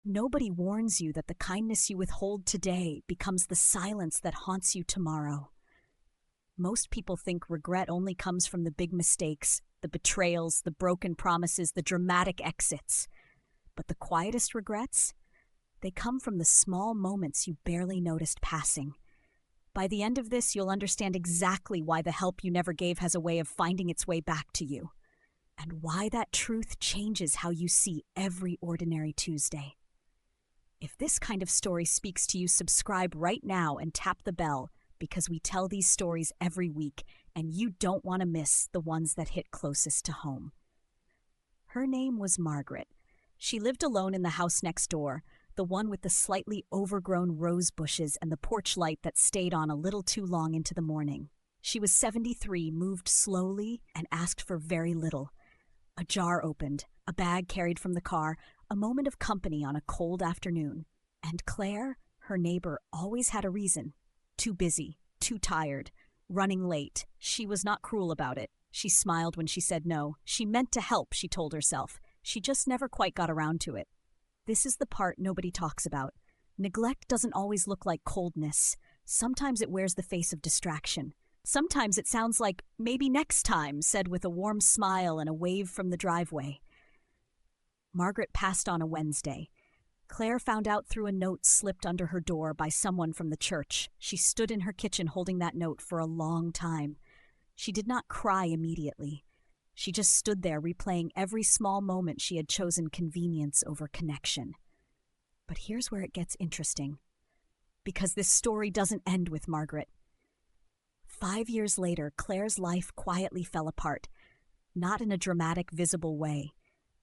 Nobody warns you that the kindness you withhold today becomes the silence that haunts you tomorrow. Most people think regret only comes from the big mistakes, the betrayals, the broken promises, the dramatic exits. But the quietest regrets? They come from the small moments you barely noticed passing. By the end of this, you'll understand exactly why the help you never gave has a way of finding its way back to you, and why that truth changes how you see every ordinary Tuesday. If this kind of story speaks to you, subscribe right now and tap the bell, because we tell these stories every week, and you don't want to miss the ones that hit closest to home. Her name was Margaret. She lived alone in the house next door, the one with the slightly overgrown rose bushes and the porch light that stayed on a little too long into the morning. She was 73, moved slowly, and asked for very little. A jar opened, a bag carried from the car, a moment of company on a cold afternoon. And Claire, her neighbor, always had a reason. Too busy, too tired, running late. She was not cruel about it. She smiled when she said no. She meant to help, she told herself. She just never quite got around to it. This is the part nobody talks about. Neglect doesn't always look like coldness. Sometimes it wears the face of distraction. Sometimes it sounds like "maybe next time," said with a warm smile and a wave from the driveway. Margaret passed on a Wednesday. Claire found out through a note slipped under her door by someone from the church. She stood in her kitchen holding that note for a long time. She did not cry immediately. She just stood there replaying every small moment she had chosen convenience over connection. But here's where it gets interesting, because this story doesn't end with Margaret. 5 years later, Claire's life quietly fell apart, not in a dramatic, visible way.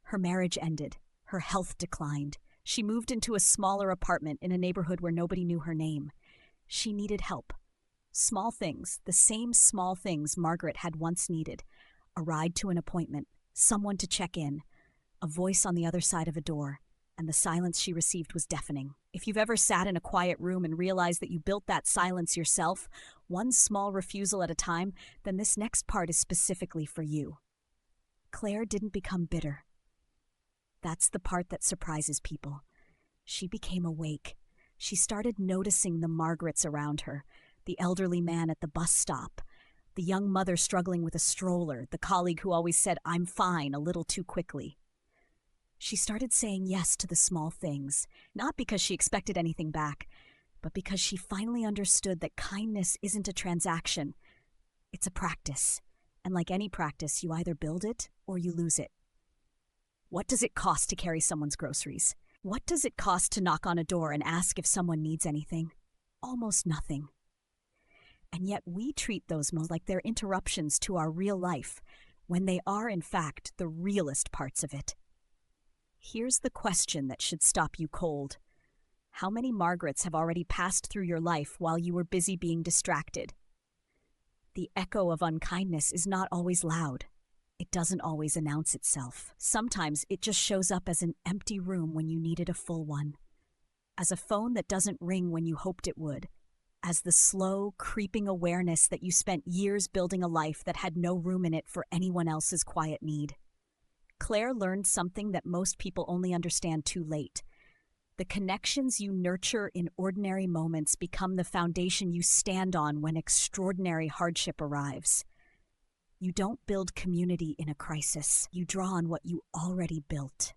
Her marriage ended. Her health declined. She moved into a smaller apartment in a neighborhood where nobody knew her name. She needed help. Small things, the same small things Margaret had once needed. A ride to an appointment, someone to check in, a voice on the other side of a door, and the silence she received was deafening. If you've ever sat in a quiet room and realized that you built that silence yourself, one small refusal at a time, then this next part is specifically for you. Claire didn't become bitter. That's the part that surprises people. She became awake. She started noticing the Margarets around her, the elderly man at the bus stop, the young mother struggling with a stroller, the colleague who always said, "I'm fine," a little too quickly. She started saying yes to the small things, not because she expected anything back, but because she finally understood that kindness isn't a transaction. It's a practice. And like any practice, you either build it or you lose it. What does it cost to carry someone's groceries? What does it cost to knock on a door and ask if someone needs anything? Almost nothing. And yet we treat those moments like they're interruptions to our real life, when they are, in fact, the realest parts of it. Here's the question that should stop you cold. How many Margarets have already passed through your life while you were busy being distracted? The echo of unkindness is not always loud. It doesn't always announce itself. Sometimes it just shows up as an empty room when you needed a full one, as a phone that doesn't ring when you hoped it would, as the slow, creeping awareness that you spent years building a life that had no room in it for anyone else's quiet need. Claire learned something that most people only understand too late. The connections you nurture in ordinary moments become the foundation you stand on when extraordinary hardship arrives. You don't build community in a crisis. You draw on what you already built.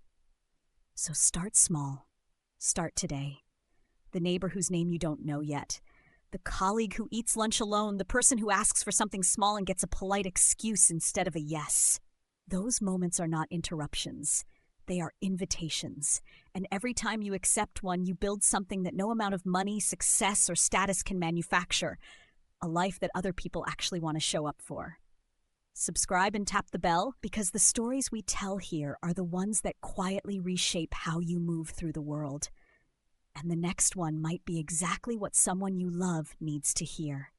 So start small. Start today. The neighbor whose name you don't know yet. The colleague who eats lunch alone. The person who asks for something small and gets a polite excuse instead of a yes. Those moments are not interruptions. They are invitations. And every time you accept one, you build something that no amount of money, success, or status can manufacture. A life that other people actually want to show up for. Subscribe and tap the bell, because the stories we tell here are the ones that quietly reshape how you move through the world. And the next one might be exactly what someone you love needs to hear.